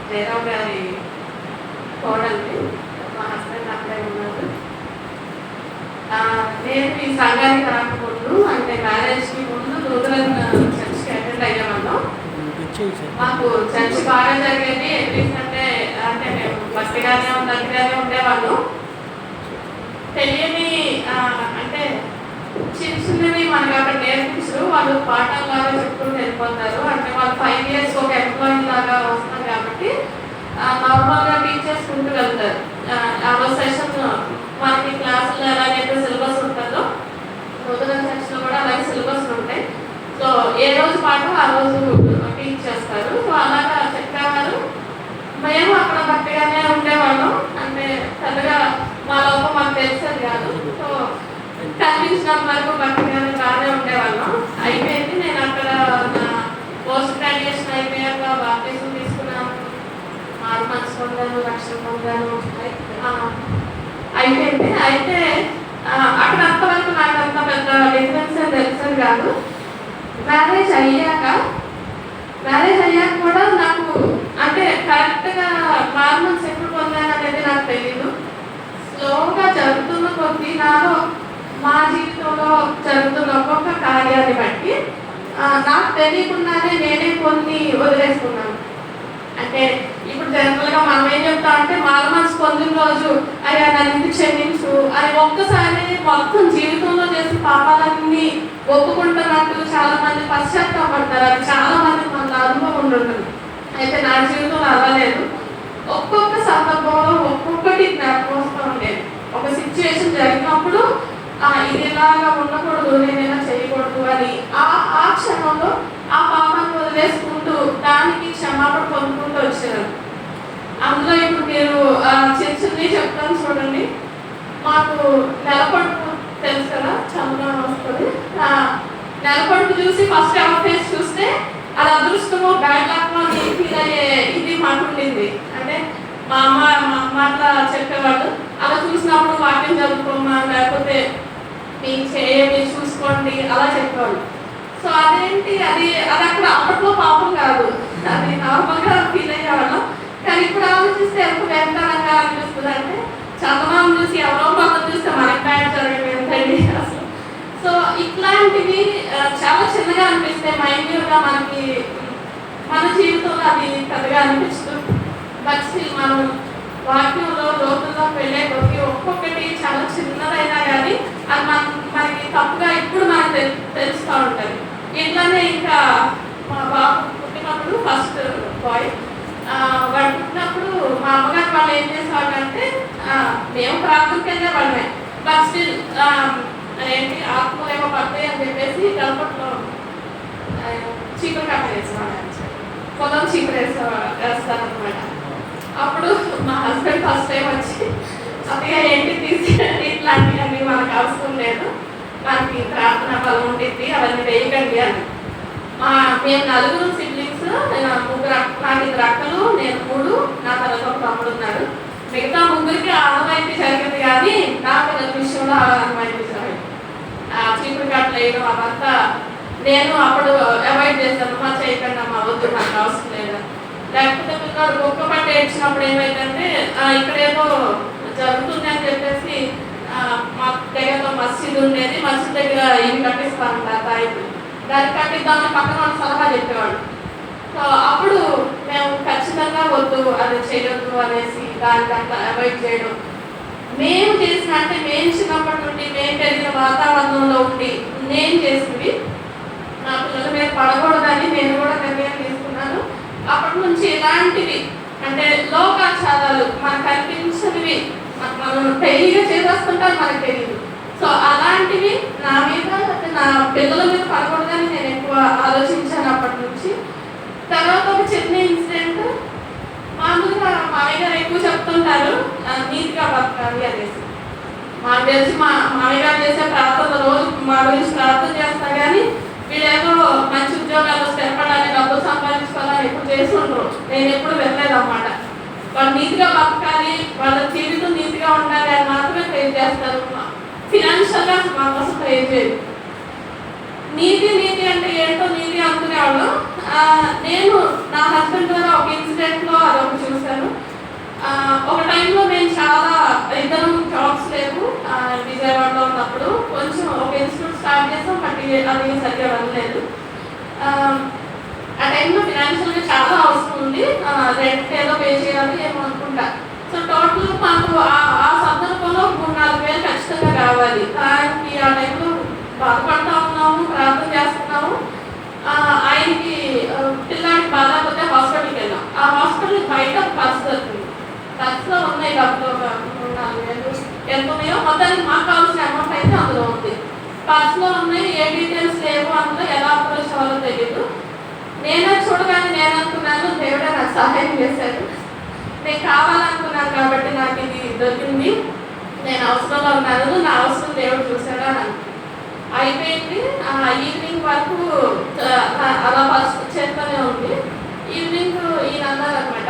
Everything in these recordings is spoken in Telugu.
జయరావు గారి కోడల్ని. మా హస్బెండ్ అక్కడే ఉన్నారు. నేను ఈ సంఘానికి రాకముందు అంటే మ్యారేజ్కి ముందు లూథరన్ చర్చ్కి అటెండ్ అయ్యేవాళ్ళం. మాకు చర్చ్ బాగా జరిగేది. ఎందుకంటే అంటే మేము భక్తిగానే దగ్గరగానే ఉండేవాళ్ళం. తెలియని అంటే చిన్న చిన్నవి మనకి అక్కడ నేర్పించరు. వాళ్ళు పాఠాలు లాగా చెప్పుకుంటూ వెళ్ళిపోతారు. అంటే వాళ్ళు 5 years ఒక ఎంప్లాయీ లాగా వస్తున్నారు కాబట్టి నార్మల్గా టీచర్స్ ఉంటూ వెళ్తారు. ఆ రోజు సెషన్ మనకి క్లాసులో ఎలాగైతే సిలబస్ ఉంటుందో లూథరన్ చర్చ్లో కూడా అలాగే సిలబస్ ఉంటాయి. సో ఏ రోజు పాఠం ఆ రోజు టీచ్ చేస్తారు. సో అలాగా చెప్పేవారు. మేము అక్కడ భక్తిగానే ఉండేవాళ్ళం. అంటే పెద్దగా మా లోపం మాకు తెలిసేది కాదు. సో కనిపించినంత వరకు భక్తిగానే బాగానే ఉండేవాళ్ళం. అయిపోయింది. నేను అక్కడ నా పోస్ట్ గ్రాడ్యుయేషన్ అయిపోయాక బాప్టిజం తీసుకున్నాను. 6 months పొందాను, రక్షణ పొందాను. అయిపోయింది. అయితే అక్కడ అంతవరకు నాకు అంత పెద్ద డిఫరెన్స్ తెలిసేది కాదు. మ్యారేజ్ అయ్యాక కూడా నాకు అంటే కరెక్ట్గా హార్మోన్స్ ఎప్పుడు పొందాను అనేది నాకు తెలియదు. స్లోగా జరుగుతున్న కొద్దీ నాలో మా జీవితంలో జరుగుతున్న ఒక్కొక్క కార్యాన్ని బట్టి నాకు తెలియకుండానే నేనే కొన్ని వదిలేసుకున్నాను. అంటే ఇప్పుడు జనరల్గా మనం ఏం చెప్తామంటే హార్మోన్స్ పొందిన రోజు అయ్యా నన్ను క్షమించు అని ఒక్కసారి మొత్తం జీవితంలో చేసిన పాపాలన్నీ ఒప్పుకుంటున్నట్టు చాలా మంది పశ్చాత్తాపడతారు. అది చాలా మందికి మన అనుభవం ఉంటుంది. అయితే నా జీవితంలో అవ్వలేదు. ఒక్కొక్క సందర్భంలో ఒక్కొక్కటి జ్ఞాపకం వస్తూ ఉండేది. ఒక సిచ్యువేషన్ జరిగినప్పుడు ఇది ఇలాగా ఉండకూడదు, నేనైనా చేయకూడదు అని ఆ క్షణంలో ఆ పాపాన్ని వదిలేసుకుంటూ దానికి క్షమాపణ పొందుకుంటూ వచ్చాను. అందులో ఇప్పుడు మీరు చర్చల్ని చెప్తాను చూడండి. మాకు నెలపడుపు తెలుసు కదా, చంద్రబాబు వస్తుంది. నెలపడుపు చూసి ఫస్ట్ ఎవరి ఫేస్ చూస్తే అది అదృష్టమో బ్యాడ్ లక్మో అని ఫీల్ అయ్యే ఇది మాకు ఉండింది. అంటే మా అమ్మ అట్లా చెప్పేవాళ్ళు. అలా చూసినప్పుడు వాక్యం చదువుకోమా, లేకపోతే మీరు చేయండి, చూసుకోండి అలా చెప్పేవాళ్ళు. సో అదేంటి అది అక్కడ అప్పట్లో పాపం కాదు, అది నార్మల్గా ఫీల్ అయ్యేవాళ్ళం. కానీ ఇప్పుడు ఆలోచిస్తే ఎంత వెంటనంగా అనిపిస్తుంది. అంటే చందమానం చూసి ఎవరో పక్కన చూస్తే మనకి బ్యాడ్ జరగడం ఏంటండి అసలు. సో ఇట్లాంటివి చాలా చిన్నగా అనిపిస్తాయి. మైన్యూట్గా మనకి మన జీవితంలో అది పెద్దగా అనిపిస్తుంది. బట్ స్టిల్ మనం వాక్యంలో లోతుల్లో వెళ్ళే కొద్ది ఒక్కొక్కటి చాలా చిన్నదైనా కానీ అది మనకి తప్పుగా ఇప్పుడు మనకు తెలుస్తూ ఉంటుంది. ఇట్లానే ఇంకా మా బాబు పుట్టినప్పుడు ఫస్ట్ బాయ్ వాడు పుట్టినప్పుడు మా అమ్మగారు వాళ్ళు ఏం చేసేవాళ్ళంటే మేము ప్రార్థనకి వెళ్ళేవాళ్ళమే. బట్ స్టిల్ ఏంటి ఆత్మలు ఏమో పడతాయి అని చెప్పేసి గల్పట్లో చీపురు కట్ట వేసేవాళ్ళు, పొలం చీపురు వేస్తారనమాట. అప్పుడు మా హస్బెండ్ ఫస్ట్ టైం వచ్చి అత్తగా ఏంటి తీసేయండి, ఇట్లాంటివన్నీ మనకు అవసరం లేదు, మనకి ప్రార్థన బలం ఉండిద్ది, అవన్నీ వేయకండి అని. మేము 4 సిబ్లింగ్స్. నాకు 2 అక్కలు, నేను 3, నా తర్వాత ఒక తమ్ముడు ఉన్నాడు. మిగతా 3కి అనుమైతే జరిగింది కానీ నా పిల్లల విషయంలో అనుమైతే జరిగింది. చీపురు కట్టలు వేయడం అవంతా నేను అప్పుడు అవాయిడ్ చేస్తాను. మా చేయకండి అమ్మ, వద్దు, నాకు అవసరం లేదు. లేకపోతే పిల్లలు ఒక్క పట్ట ఏడ్చినప్పుడు ఏమైందంటే ఇక్కడ ఏదో జరుగుతుంది అని చెప్పేసి మా దగ్గరలో మస్జిద్ ఉండేది. మస్జిద్ దగ్గర ఇవి కట్టిస్తాను తాయిపు, దాన్ని కట్టిద్దామని పక్కన వాళ్ళు సలహా చెప్పేవాడు. సో అప్పుడు మేము ఖచ్చితంగా వద్దు, అది చేయొద్దు అనేసి దానికి అట్లా అవాయిడ్ చేయడం. మేము చేసిన అంటే మేము చిన్నప్పటి నుండి మేము పెరిగిన వాతావరణంలో ఉండి నేను చేసినవి నా పిల్లల మీద పడకూడదని నేను కూడా నిర్ణయం తీసుకున్నాను. అప్పటి నుంచి ఇలాంటివి అంటే లోకాచారాలు మనకు కనిపించనివి మనం పెళ్లిగా చేసేస్తుంటారు, మనకు తెలియదు. సో అలాంటివి నా మీద అంటే నా పిల్లల మీద పడకూడదని నేను ఎక్కువ ఆలోచించాను అప్పటి నుంచి. తర్వాత ఒక చిన్న ఇన్సిడెంట్, మామూలుగా మామయ్య గారు ఎక్కువ చెప్తుంటారు నీట్గా బతకాలి అనేసి. మాకు తెలిసి మామయ్య గారు చేసే ప్రార్థన రోజు మా గురించి ప్రార్థన చేస్తా కానీ వీళ్ళేదో మంచి ఉద్యోగాలు స్థిరపడాలి, డబ్బులు సంపాదించుకోవాలని ఎప్పుడు చేస్తుండ్రు. నేను ఎప్పుడు వెళ్ళలేదన్నమాట. వాళ్ళు నీట్గా బతకాలి, వాళ్ళ జీవితం నీట్గా ఉండాలి అని మాత్రమే ట్రై చేస్తారు. ఫినాన్షియల్గా మా కోసం ట్రై చేయదు. నీతి అంటే ఏంటో నీతి అనుకునేవాళ్ళు. నేను నా హస్బెండ్ ద్వారా ఒక ఇన్సిడెంట్లో అదొకటి చూశాను. ఒక టైంలో మేము చాలా ఇద్దరం జాబ్స్ లేవు విజయవాడలో ఉన్నప్పుడు కొంచెం ఒక ఇన్స్టిట్యూట్ స్టార్ట్ చేసాం, బట్ అది సరిగ్గా వెళ్ళలేదు. ఆ టైంలో ఫినాన్షియల్గా చాలా అవసరం ఉంది, రెంట్ ఏదో పే చేయాలి ఏమో అనుకుంటా. సో టోటల్ మాకు ఆ సందర్భంలో 3-4 వేలు ఖచ్చితంగా కావాలి. దానికి ఆ టైంలో బాధపడతా ఉన్నాము, ప్రార్థన చేస్తున్నాము. ఆయనకి పిల్లాడికి బాధపోతే హాస్పిటల్కి వెళ్ళాం. ఆ హాస్పిటల్ బయట బస్సు దొరికింది. బస్సులో ఉన్నాయి డబ్బులు ఒక 3-4 వేలు ఎంత ఉన్నాయో, మొత్తానికి మాకు కావాల్సిన అమౌంట్ అయితే అందులో ఉంది. బస్సులో ఉన్నాయి, ఏ డీటెయిల్స్ లేవు, అందులో ఎలా అప్రోచ్ అవ్వాలో తెలియదు. నేనే చూడగానే నేను అనుకున్నాను దేవుడే నాకు సహాయం చేశాడు, నేను కావాలనుకున్నాను కాబట్టి నాకు ఇది దొరికింది, నేను అవసరంలో ఉన్నాను, నా అవసరం దేవుడు చూశాడా అని అయిపోయింది. ఈవినింగ్ వరకు అలా ఫస్ట్ చేస్తూనే ఉంది. ఈవినింగ్ ఈయన అన్నారు అనమాట,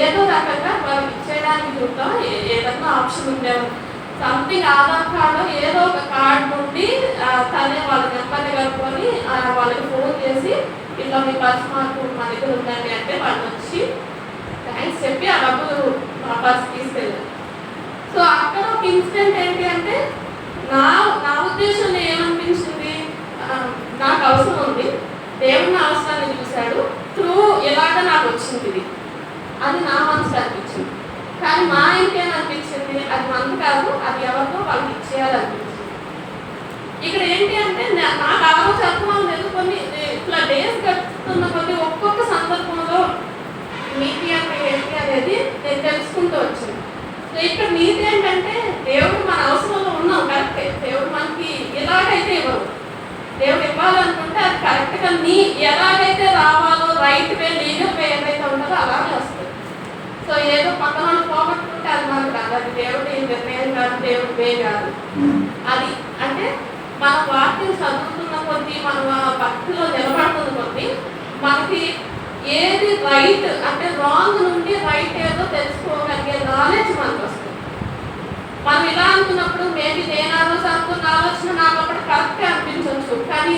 ఏదో రకంగా వాళ్ళకి ఇచ్చేయడానికి చూద్దాం, ఏదన్నా ఆప్షన్ ఉండేది సంథింగ్ ఆధార్ కార్డు ఏదో ఒక కార్డు నుండి తనే వాళ్ళ నెంబర్ని కనుక్కొని వాళ్ళకి ఫోన్ చేసి ఇలా మీ పర్స్ మాకు మా దగ్గర ఉందండి అంటే వాళ్ళు వచ్చి థ్యాంక్స్ చెప్పి ఆ డబ్బులు మా పర్స్ తీసుకెళ్ళారు. సో అక్కడ ఒక ఇన్సిడెంట్ ఏంటి అంటే నా ఉద్దేశంలో ఏమనిపించింది, నాకు అవసరం ఉంది, దేవుడు నా అవసరాన్ని చూశాడు, త్రూ ఎలాగ నాకు వచ్చింది ఇది, అది నా మనసు అనిపించింది. కానీ మా ఇంకేమనిపించింది, అది మనకు కాదు, అది ఎవరితో వాళ్ళకి ఇచ్చేయాలనిపించింది. ఇక్కడ ఏంటి అంటే నాకు ఆలోచన లేదు, కొన్ని ఇట్లా డేస్ గడుపుతున్న కొద్ది ఒక్కొక్క సందర్భంలో నీతి అంటే ఏంటి అనేది నేను తెలుసుకుంటూ వచ్చింది. సో ఇక్కడ నీతి ఏంటంటే దేవుడు మన అవసరంలో ఉన్నాం కరెక్టే, దేవుడు మనకి ఎలాగైతే ఇవ్వరు, దేవుడు ఇవ్వాలనుకుంటే అది కరెక్ట్గా ఎలాగైతే రావాలో రైట్ వే లీగల్ వే ఏదైతే ఉంటుందో అలాగే వస్తుంది. సో ఏదో పక్కన వాళ్ళు పోగొట్టుకుంటే అది మనకు కాదు, అది దేవుడి నిర్ణయం కాదు, దేవుడి వే కాదు. అది అంటే మన వాక్యం చదువుతున్న కొద్దీ మన భక్తిలో నిలబడుతున్న కొద్దీ మనకి ఏది రైట్ అంటే రాంగ్ నుండి రైట్ ఏదో తెలుసుకోగలిగే నాలెడ్జ్ మనకు వస్తుంది. మనం ఇలా అనుకున్నప్పుడు మేబీ నేను అనుకున్న ఆలోచన నాకు అప్పుడు కరెక్ట్గా అనిపించవచ్చు, కానీ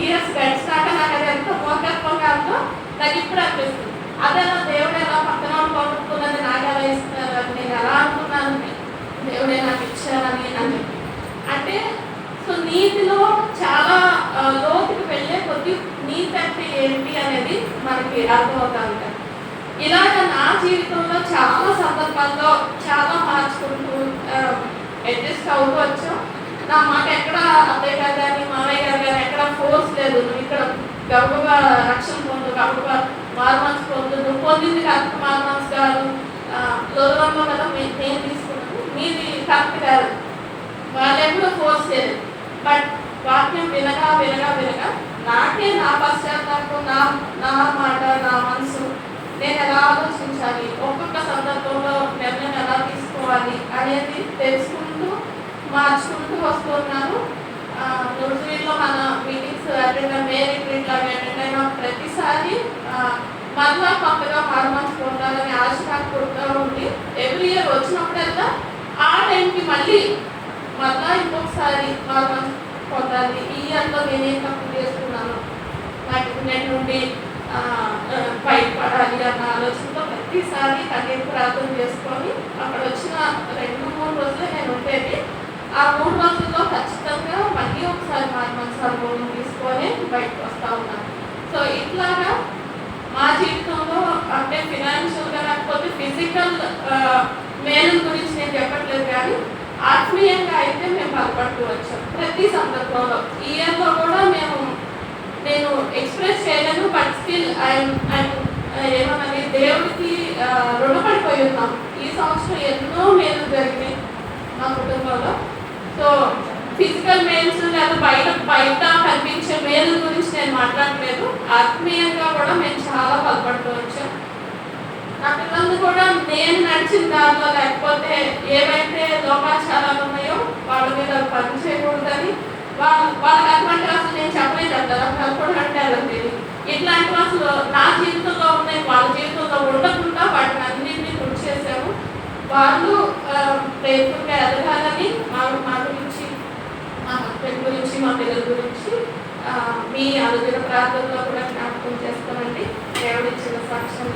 ఇయర్స్ గడిచినాక నాకు అది ఎంత మూర్ఖత్వంగా ఉందో నాకు ఇప్పుడు అనిపిస్తుంది. అదే దేవుడు ఎలా పక్కన పోగొట్టుకున్నది నాకు ఎలా ఇస్తున్నారు, అది నేను ఎలా అనుకున్నాను దేవుడే నాకు ఇచ్చారని అని అంటే. సో నీతిలో చాలా లోతుకి వెళ్ళే కొద్ది నీతి అంటే ఏంటి అనేది మనకి అర్థమవుతా ఉంటాయి. ఇలాగ నా జీవితంలో చాలా సందర్భాల్లో చాలా మార్చుకుంటూ అడ్జస్ట్ అవుతూ వచ్చాం. నా మాట ఎక్కడ అత్తయ్య గారు కానీ మామయ్య గారు కానీ ఎక్కడ ఫోర్స్ లేదు, నువ్వు ఇక్కడ గబగబా రక్షణ పొందు, గబగబా మార్మన్స్ పొందు, నువ్వు పొందింది కరెక్ట్ మార్మన్స్ కాదు, లోకంలో కదా నేను తీసుకున్నాను, మీది కరెక్ట్ కాదు, వాళ్ళు ఎప్పుడూ ఫోర్స్ చేయలేదు. బట్ వాక్యం వినగా వినగా వినగా నాకే నా పశ్చాత్తాపం, నా మాట, నా మనసు, నేను ఎలా ఆలోచించాలి, ఒక్కొక్క సందర్భంలో నిర్ణయం ఎలా తీసుకోవాలి అనేది తెలుసుకుంటూ మార్చుకుంటూ వస్తున్నాను. న్యూజిలాండ్లో మన మీటింగ్స్ మే రిట్రీట్లో అటెండ్ అయిన ప్రతిసారి మళ్ళా కొత్తగా మార్మన్స్ పొందాలని ఆశ నాకు పుడుతూ ఉంది. ఎవ్రీ ఇయర్ వచ్చినప్పుడల్లా ఆ టైంకి మళ్ళీ ఇంకొకసారి మార్మన్స్ పొందాలి, ఈ ఇయర్లో నేనేం తప్పు చేస్తున్నాను, నాకు నేను నుండి బయటపడాలి అన్న ఆలోచనతో ప్రతిసారి కన్నీరు ప్రార్థన చేసుకొని అక్కడ వచ్చిన 2-3 రోజులే నేను ఉండేది. ఆ 3 రోజుల్లో ఖచ్చితంగా మళ్ళీ ఒకసారి మార్మన్స్ అనుభవం తీసుకొని బయటకు వస్తూ ఉన్నాను. సో ఇట్లాగా మా జీవితంలో అంటే ఫినాన్షియల్గా లేకపోతే ఫిజికల్ మేలు గురించి నేను చెప్పట్లేదు, కానీ ఆత్మీయంగా అయితే మేము బలపడుతూ వచ్చాం ప్రతి సందర్భంలో. ఈ ఇయర్లో కూడా నేను ఎక్స్ప్రెస్ చేయలేను, బట్ స్టిల్ ఏమన్నది దేవుడికి రుణపడిపోయి ఉన్నాం. ఈ సంవత్సరం ఎన్నో మేలు జరిగినాయి మా కుటుంబంలో. సో ఫిజికల్ మేల్స్ లేదా బయట కనిపించే మేలు గురించి నేను మాట్లాడలేదు, ఆత్మీయంగా కూడా మేము చాలా బలపడుతూ వచ్చాం. నా పిల్లలు కూడా నేను నడిచిన దారిలో లేకపోతే ఏవైతే లోకాచారాలు ఉన్నాయో వాళ్ళ మీద పని చేయకూడదని వాళ్ళకి అటువంటి అసలు నేను చెప్పలేదు అంటారు, కలపడం అంటే అలాంటి ఇట్లాంటివి అసలు నా జీవితంలో ఉన్నాయి, వాళ్ళ జీవితంలో ఉండకుండా వాటిని అన్నింటినీ గుర్తు చేశాము. వాళ్ళు ప్రేమగా ఎదగాలని మా గురించి, మా హస్బెండ్ గురించి, మా పిల్లల గురించి మీ అనుదిన ప్రాంతంలో కూడా జ్ఞాపకం చేసుకోనండి. దేవుడిచ్చిన సాక్ష్యం